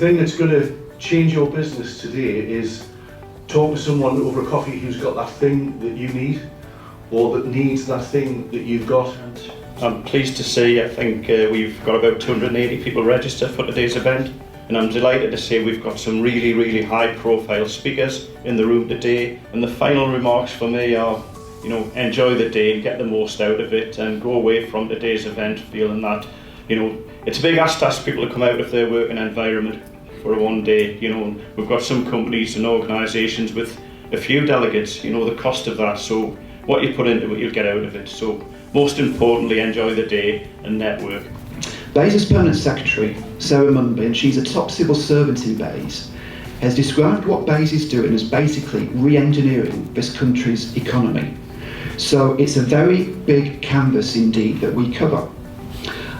thing that's going to change your business today is talking to someone over a coffee who's got that thing that you need, or that needs that thing that you've got. I'm pleased to say, I think we've got about 280 people registered for today's event, and I'm delighted to say we've got some really high profile speakers in the room today. And the final remarks for me are, you know, enjoy the day, get the most out of it, and go away from today's event feeling that, you know, it's a big ask to ask people to come out of their working environment for one day. You know, we've got some companies and organisations with a few delegates, you know, the cost of that. So what you put into it, you'll get out of it. So most importantly, enjoy the day and network. BEIS's Permanent Secretary, Sarah Munby, and she's a top civil servant in BEIS, has described what BEIS is doing as basically re-engineering this country's economy. So it's a very big canvas indeed that we cover.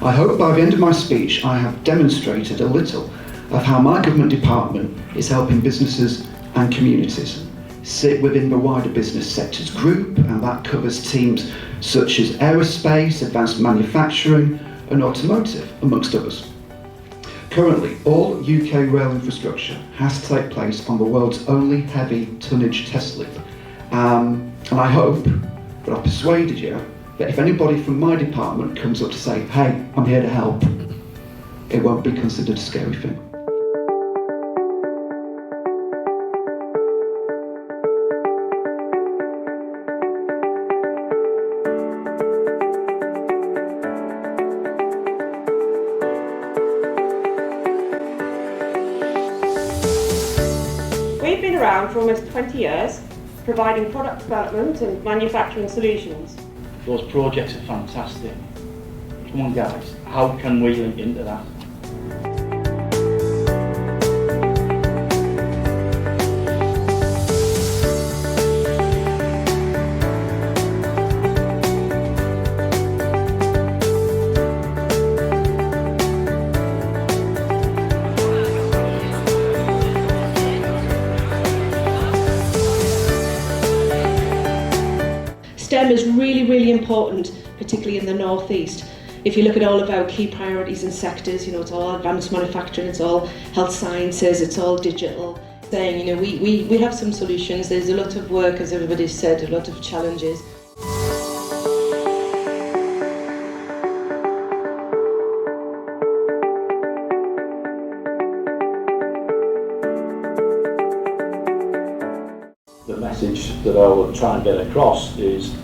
I hope by the end of my speech I have demonstrated a little of how my government department is helping businesses and communities sit within the wider business sectors group, and that covers teams such as aerospace, advanced manufacturing and automotive, amongst others. Currently, all UK rail infrastructure has to take place on the world's only heavy tonnage test loop. And I hope that I've persuaded you that if anybody from my department comes up to say, hey, I'm here to help, it won't be considered a scary thing. We've been around for almost 20 years, providing product development and manufacturing solutions. Those projects are fantastic. Come on guys, how can we link into that? STEM is really important, particularly in the northeast. If you look at all of our key priorities and sectors, you know, it's all advanced manufacturing, it's all health sciences, it's all digital. Saying, you know, we have some solutions. There's a lot of work, as everybody said, a lot of challenges. The message that I will try and get across is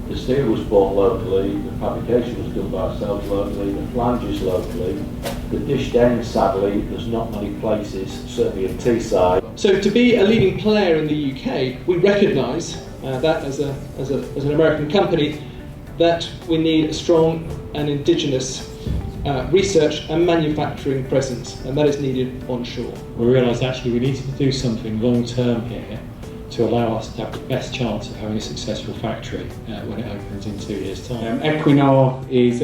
the steel was bought locally, the fabrication was done by ourselves locally, the flanges locally, the dished end, sadly, there's not many places, certainly in Teesside. So to be a leading player in the UK, we recognise that as an American company, that we need a strong and indigenous research and manufacturing presence, and that is needed onshore. We realised actually we needed to do something long term here to allow us to have the best chance of having a successful factory when it opens in 2 years' time. Equinor is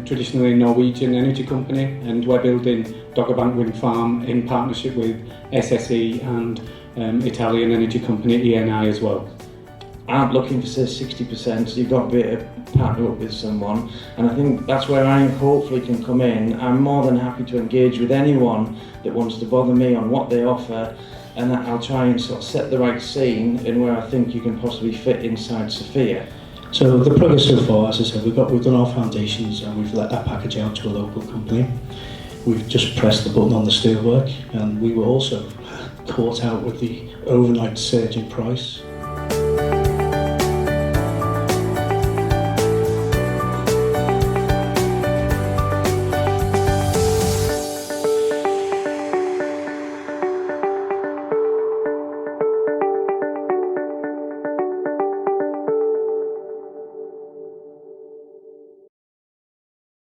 traditionally a Norwegian energy company, and we're building Dogger Bank Wind Farm in partnership with SSE and Italian energy company ENI as well. I'm looking for say 60%, so you've got to be able to partner up with someone, and I think that's where I hopefully can come in. I'm more than happy to engage with anyone that wants to bother me on what they offer, and I'll try and sort of set the right scene in where I think you can possibly fit inside Sophia. So the progress so far, as I said, we've done our foundations and we've let that package out to a local company. We've just pressed the button on the steelwork, and we were also caught out with the overnight surge in price.